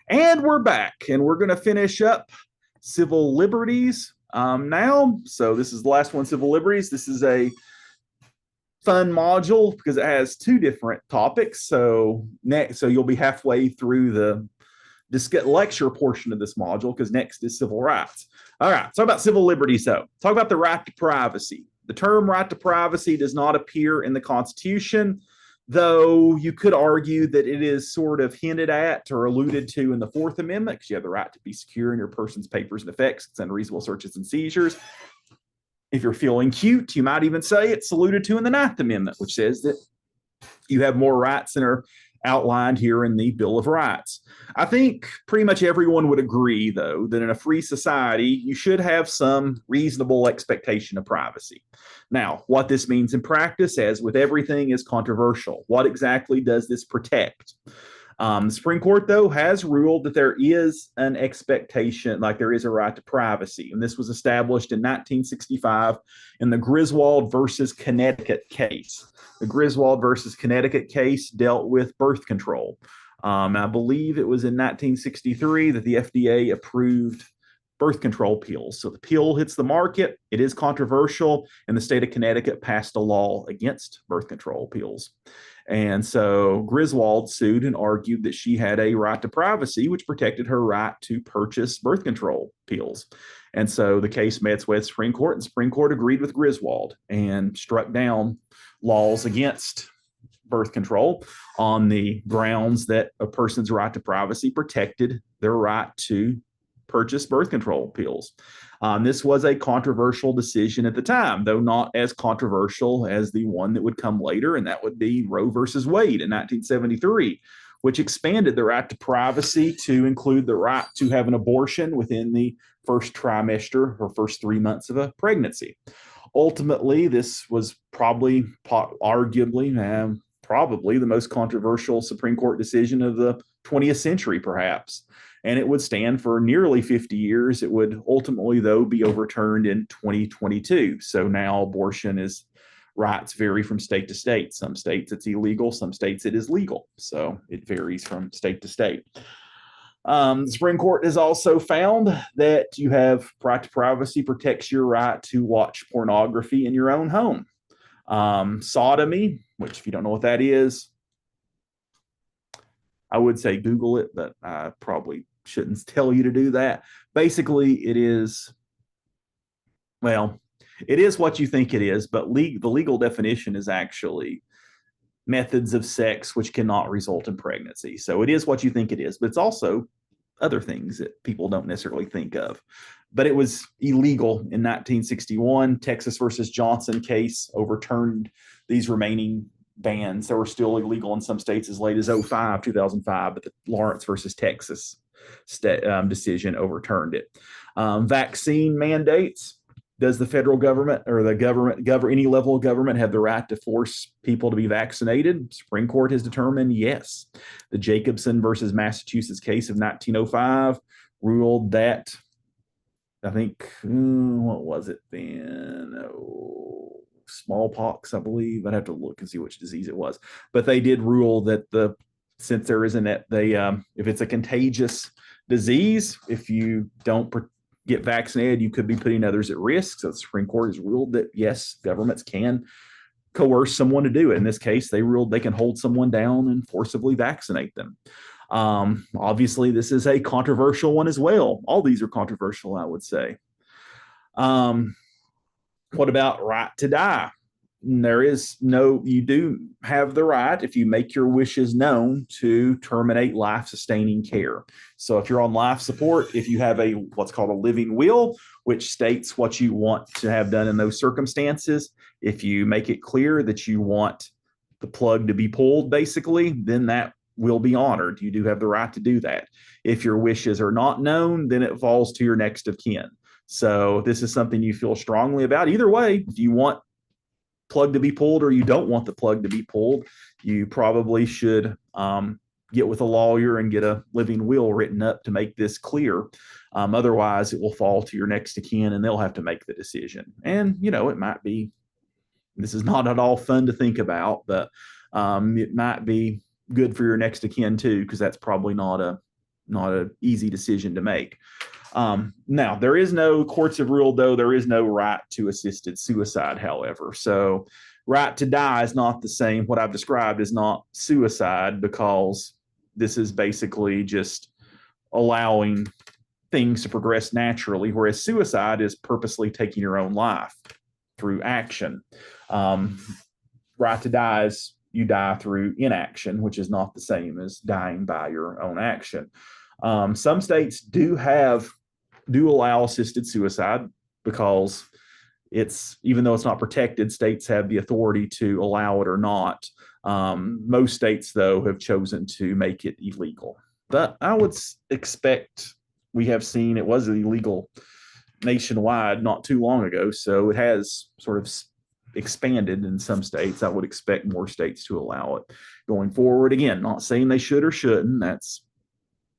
And we're back, and we're going to finish up civil liberties now. So this is the last one, civil liberties. This is a fun module because it has two different topics. So you'll be halfway through the lecture portion of this module because next is civil rights. All right, talk about civil liberties. So talk about the right to privacy. The term right to privacy does not appear in the Constitution, though you could argue that it is sort of hinted at or alluded to in the Fourth Amendment because you have the right to be secure in your person's papers and effects. It's unreasonable searches and seizures. If you're feeling cute, you might even say it's alluded to in the Ninth Amendment, which says that you have more rights than are outlined here in the Bill of Rights. I think pretty much everyone would agree, though, that in a free society, you should have some reasonable expectation of privacy. Now, what this means in practice, as with everything, is controversial. What exactly does this protect? The Supreme Court, though, has ruled that there is an expectation, like there is a right to privacy. And this was established in 1965 in the Griswold versus Connecticut case. The Griswold versus Connecticut case dealt with birth control. I believe it was in 1963 that the FDA approved birth control pills. So the pill hits the market. It is controversial, and the state of Connecticut passed a law against birth control pills. And so Griswold sued and argued that she had a right to privacy, which protected her right to purchase birth control pills. And so the case met with Supreme Court, and the Supreme Court agreed with Griswold and struck down laws against birth control on the grounds that a person's right to privacy protected their right to purchase birth control pills. This was a controversial decision at the time, though not as controversial as the one that would come later, and that would be Roe versus Wade in 1973, which expanded the right to privacy to include the right to have an abortion within the first trimester or first 3 months of a pregnancy. Ultimately, this was probably the most controversial Supreme Court decision of the 20th century, perhaps. And it would stand for nearly 50 years. It would ultimately, though, be overturned in 2022. So now abortion rights vary from state to state. Some states it's illegal, some states it is legal. So it varies from state to state. The Supreme Court has also found that you have right to privacy protects your right to watch pornography in your own home. Sodomy, which if you don't know what that is, I would say Google it, but I probably shouldn't tell you to do that. Basically, it is what you think it is, but the legal definition is actually methods of sex which cannot result in pregnancy. So it is what you think it is, but it's also other things that people don't necessarily think of. But it was illegal in 1961. Texas versus Johnson case overturned these remaining bans that were still illegal in some states as late as 2005, but the Lawrence versus Texas decision overturned it. Vaccine mandates. Does the federal government or any level of government have the right to force people to be vaccinated? Supreme Court has determined yes. The Jacobson versus Massachusetts case of 1905 ruled that, I think, what was it then? Smallpox, I believe. I'd have to look and see which disease it was. But they did rule that since there isn't if it's a contagious disease, if you don't get vaccinated, you could be putting others at risk. So the Supreme Court has ruled that yes, governments can coerce someone to do it. In this case, they ruled they can hold someone down and forcibly vaccinate them. Obviously, this is a controversial one as well. All these are controversial, I would say. What about right to die? You do have the right, if you make your wishes known, to terminate life-sustaining care. So if you're on life support, if you have what's called a living will, which states what you want to have done in those circumstances, if you make it clear that you want the plug to be pulled, basically, then that will be honored. You do have the right to do that. If your wishes are not known, then it falls to your next of kin. So this is something you feel strongly about. Either way, if you want plug to be pulled or you don't want the plug to be pulled, you probably should get with a lawyer and get a living will written up to make this clear. Otherwise, it will fall to your next of kin and they'll have to make the decision. And, it might be, this is not at all fun to think about, but it might be good for your next of kin too, because that's probably not a not an easy decision to make. Now, there is no, courts have ruled, though, there is no right to assisted suicide, however. So right to die is not the same. What I've described is not suicide, because this is basically just allowing things to progress naturally, whereas suicide is purposely taking your own life through action. Right to die is you die through inaction, which is not the same as dying by your own action. Some states do allow assisted suicide, because it's, even though it's not protected, states have the authority to allow it or not. Most states, though, have chosen to make it illegal. But I would expect, we have seen it was illegal nationwide not too long ago, so it has sort of expanded in some states. I would expect more states to allow it going forward. Again, not saying they should or shouldn't. That's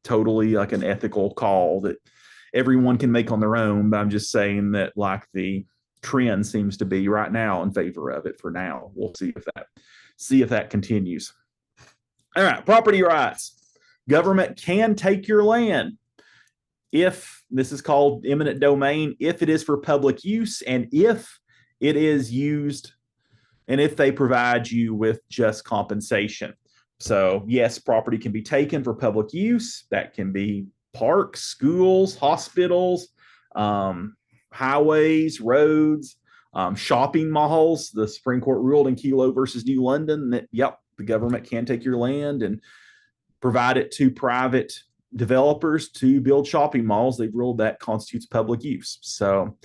totally like an ethical call that everyone can make on their own. But I'm just saying that, like, the trend seems to be right now in favor of it for now. We'll see if that continues. All right, property rights. Government can take your land if, this is called eminent domain, if it is for public use, and if it is used, and if they provide you with just compensation. So yes, property can be taken for public use. That can be parks, schools, hospitals, highways, roads, shopping malls. The Supreme Court ruled in Kelo versus New London that, yep, the government can take your land and provide it to private developers to build shopping malls. They've ruled that constitutes public use. So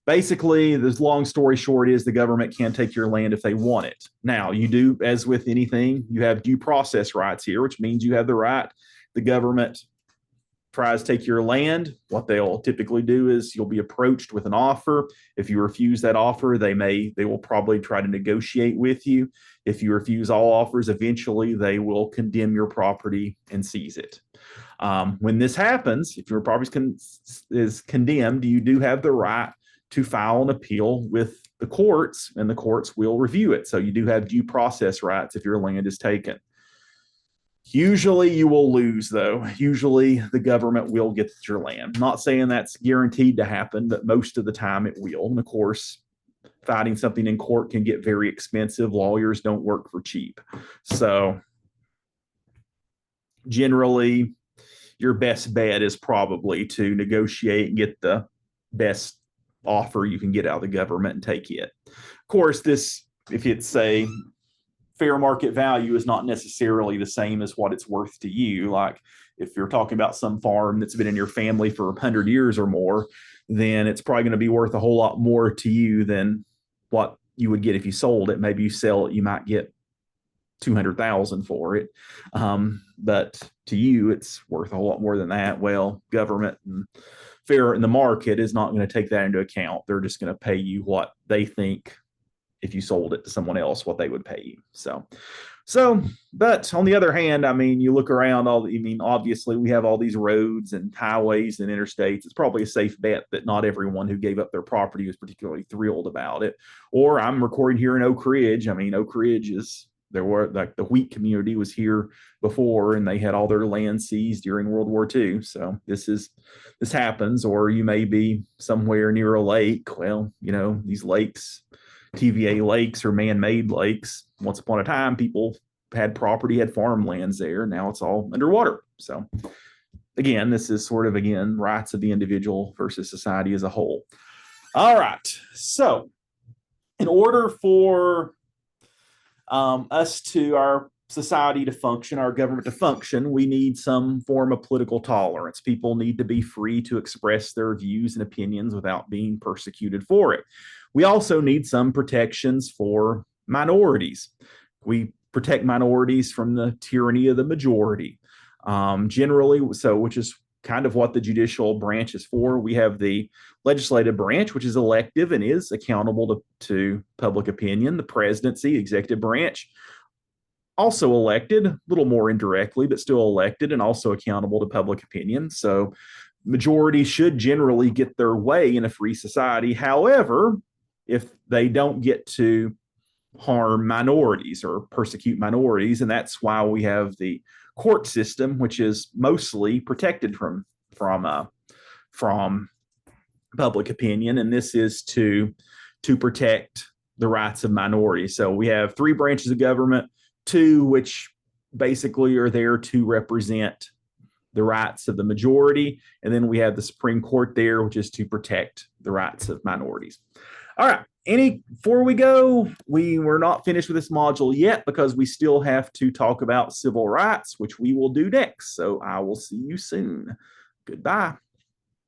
basically, the long story short is the government can take your land if they want it. Now, you do, as with anything, you have due process rights here, which means you have the right. The government tries to take your land. What they'll typically do is you'll be approached with an offer. If you refuse that offer, they will probably try to negotiate with you. If you refuse all offers, eventually they will condemn your property and seize it. When this happens, if your property is condemned, you do have the right to file an appeal with the courts, and the courts will review it. So you do have due process rights if your land is taken. Usually you will lose, though. Usually the government will get your land. Not saying that's guaranteed to happen, but most of the time it will. And of course, fighting something in court can get very expensive. Lawyers don't work for cheap. So generally, your best bet is probably to negotiate and get the best offer you can get out of the government and take it. Of course, this, if it's a fair market value, is not necessarily the same as what it's worth to you. Like if you're talking about some farm that's been in your family for 100 years or more, then it's probably going to be worth a whole lot more to you than what you would get if you sold it. Maybe you sell it, you might get $200,000 for it. But to you, it's worth a whole lot more than that. Well, government and fair in the market is not going to take that into account. They're just going to pay you what they think, if you sold it to someone else, what they would pay you. So, but on the other hand, I mean, you look around obviously we have all these roads and highways and interstates. It's probably a safe bet that not everyone who gave up their property was particularly thrilled about it. Or I'm recording here in Oak Ridge. I mean, Oak Ridge there were, like, the wheat community was here before, and they had all their land seized during World War II. So this happens. Or you may be somewhere near a lake. Well, these lakes, TVA lakes, or man-made lakes. Once upon a time, people had property, had farmlands there. Now it's all underwater. So again, this is sort of, rights of the individual versus society as a whole. All right. So in order for our society to function, our government to function, we need some form of political tolerance. People need to be free to express their views and opinions without being persecuted for it. We also need some protections for minorities. We protect minorities from the tyranny of the majority. Generally, which is kind of what the judicial branch is for. We have the legislative branch, which is elective and is accountable to public opinion. The presidency, executive branch, also elected, a little more indirectly, but still elected and also accountable to public opinion. So majority should generally get their way in a free society. However, if they don't get to harm minorities or persecute minorities, and that's why we have the court system, which is mostly protected from public opinion, and this is to protect the rights of minorities. So we have three branches of government, two which basically are there to represent the rights of the majority, and then we have the Supreme Court there, which is to protect the rights of minorities. All right. Before we go, we're not finished with this module yet because we still have to talk about civil rights, which we will do next. So I will see you soon. Goodbye.